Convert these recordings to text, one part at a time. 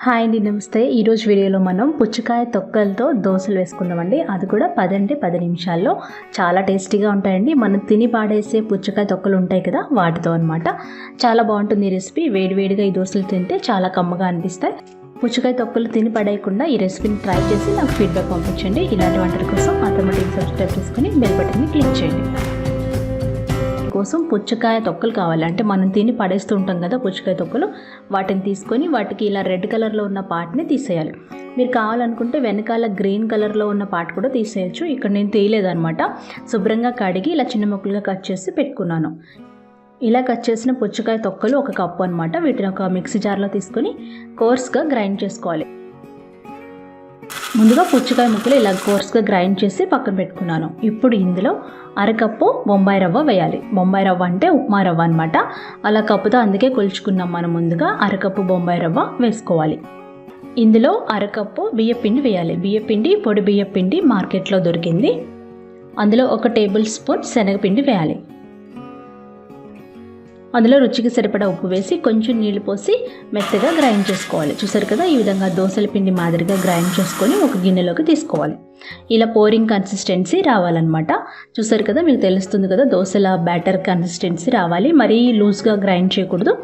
Hi అండి, నమస్తే. ఈరోజు వీడియోలో మనం పుచ్చకాయ తొక్కలతో దోశలు వేసుకుందామండి. అది కూడా 10 నిమిషాల్లో. చాలా టేస్టీగా ఉంటాయండి. మనం తిని పాడేసే పుచ్చకాయ తొక్కలు ఉంటాయి కదా, వాటితో అనమాట. చాలా బాగుంటుంది ఈ రెసిపీ. వేడివేడిగా ఈ దోశలు తింటే చాలా కమ్మగా అనిపిస్తాయి. పుచ్చకాయ తొక్కలు తిని పడేయకుండా ఈ రెసిపీని ట్రై చేసి నాకు ఫీడ్బ్యాక్ పంపించండి. ఇలాంటి వంటల కోసం అత్తమ్మ టీవీ సబ్స్క్రైబ్ చేసుకుని బెల్ బటన్ని క్లిక్ చేయండి. కోసం పుచ్చకాయ తొక్కలు కావాలి. అంటే మనం తిని పడేస్తూ ఉంటాం కదా పుచ్చకాయ తొక్కలు, వాటిని తీసుకొని వాటికి ఇలా రెడ్ కలర్లో ఉన్న పార్ట్ని తీసేయాలి. మీరు కావాలనుకుంటే వెనకాల గ్రీన్ కలర్లో ఉన్న పార్ట్ కూడా తీసేయచ్చు. ఇక్కడ నేను తీయలేదనమాట. శుభ్రంగా కడిగి ఇలా చిన్న ముక్కలుగా కట్ చేసి పెట్టుకున్నాను. ఇలా కట్ చేసిన పుచ్చకాయ తొక్కలు 1 కప్పు అనమాట. వీటిని ఒక మిక్సీ జార్లో తీసుకొని కోర్స్గా గ్రైండ్ చేసుకోవాలి. ముందుగా పుచ్చకాయ ముక్కలు ఇలా కోర్స్గా గ్రైండ్ చేసి పక్కన పెట్టుకున్నాను. ఇప్పుడు ఇందులో 1/2 కప్పు బొంబాయి రవ్వ వేయాలి. బొంబాయి రవ్వ అంటే ఉప్మా రవ్వ అనమాట. అలా కప్పుతో అందుకే కొలుచుకున్నాం మనం. ముందుగా 1/2 కప్పు బొంబాయి రవ్వ వేసుకోవాలి. ఇందులో 1/2 కప్పు బియ్యపిండి వేయాలి. బియ్యపిండి, పొడి బియ్యపిండి మార్కెట్లో దొరికింది. అందులో 1 టేబుల్ స్పూన్ శనగపిండి వేయాలి. అందులో రుచికి సరిపడా ఉప్పు వేసి కొంచెం నీళ్లు పోసి మెత్తగా గ్రైండ్ చేసుకోవాలి. చూసారు కదా, ఈ విధంగా దోసల పిండి మాదిరిగా గ్రైండ్ చేసుకొని ఒక గిన్నెలోకి తీసుకోవాలి. ఇలా పోరింగ్ కన్సిస్టెన్సీ రావాలన్నమాట. చూసారు కదా, మీకు తెలుస్తుంది కదా, దోసల బ్యాటర్ కన్సిస్టెన్సీ రావాలి. మరీ లూజ్గా గ్రైండ్ చేయకూడదు.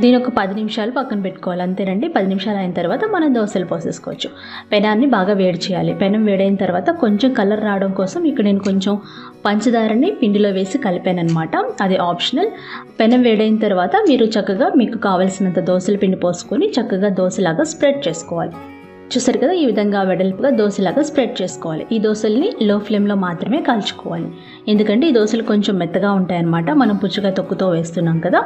దీని ఒక 10 నిమిషాలు పక్కన పెట్టుకోవాలి. అంతేనండి. 10 నిమిషాలు అయిన తర్వాత మనం దోశలు పోసేసుకోవచ్చు. పెనాన్ని బాగా వేడి చేయాలి. పెనం వేడైన తర్వాత కొంచెం కలర్ రావడం కోసం ఇక్కడ నేను కొంచెం పంచదారని పిండిలో వేసి కలిపానమాట. అది ఆప్షనల్. పెనం వేడైన తర్వాత మీరు చక్కగా మీకు కావలసినంత దోశల పిండి పోసుకొని చక్కగా దోశలాగా స్ప్రెడ్ చేసుకోవాలి. చూసారు కదా, ఈ విధంగా వెడల్పుగా దోశలాగా స్ప్రెడ్ చేసుకోవాలి. ఈ దోశల్ని లో ఫ్లేమ్లో మాత్రమే కాల్చుకోవాలి. ఎందుకంటే ఈ దోశలు కొంచెం మెత్తగా ఉంటాయన్నమాట. మనం పుచ్చకాయ తొక్కుతో వేస్తున్నాం కదా,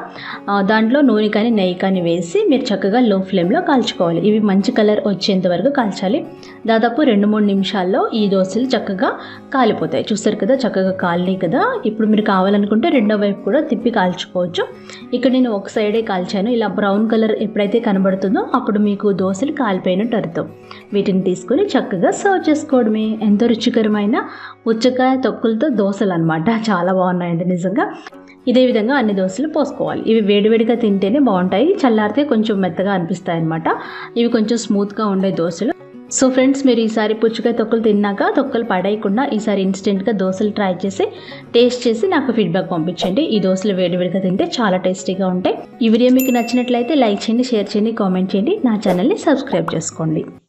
దాంట్లో నూనె కానీ నెయ్యి కానీ వేసి మీరు చక్కగా లో ఫ్లేమ్లో కాల్చుకోవాలి. ఇవి మంచి కలర్ వచ్చేంత వరకు కాల్చాలి. దాదాపు 2-3 నిమిషాల్లో ఈ దోశలు చక్కగా కాలిపోతాయి. చూసారు కదా, చక్కగా కాలినాయి కదా. ఇప్పుడు మీరు కావాలనుకుంటే రెండో వైపు కూడా తిప్పి కాల్చుకోవచ్చు. ఇక్కడ నేను ఒక సైడే కాల్చాను. ఇలా బ్రౌన్ కలర్ ఎప్పుడైతే కనబడుతుందో అప్పుడు మీకు దోశలు కాలిపోయినట్టు అర్థం. వీటిని తీసుకొని చక్కగా సర్వ్ చేసుకోవడమే. ఎంతో రుచికరమైన పుచ్చకాయ తొక్కులతో దోశలు అనమాట. చాలా బాగున్నాయండి నిజంగా. ఇదే విధంగా అన్ని దోశలు పోసుకోవాలి. ఇవి వేడివేడిగా తింటేనే బాగుంటాయి. చల్లారితే కొంచెం మెత్తగా అనిపిస్తాయి అనమాట. ఇవి కొంచెం స్మూత్గా ఉండే దోశలు. సో ఫ్రెండ్స్, మీరు ఈసారి పుచ్చకాయ తొక్కలు తిన్నాక తొక్కలు పడేయకుండా ఈసారి ఇన్స్టెంట్గా దోశలు ట్రై చేసి టేస్ట్ చేసి నాకు ఫీడ్బ్యాక్ పంపించండి. ఈ దోశలు వేడివేడిగా తింటే చాలా టేస్టీగా ఉంటాయి. ఈ వీడియో మీకు నచ్చినట్లయితే లైక్ చేయండి, షేర్ చేయండి, కామెంట్ చేయండి. నా ఛానల్ని సబ్స్క్రైబ్ చేసుకోండి.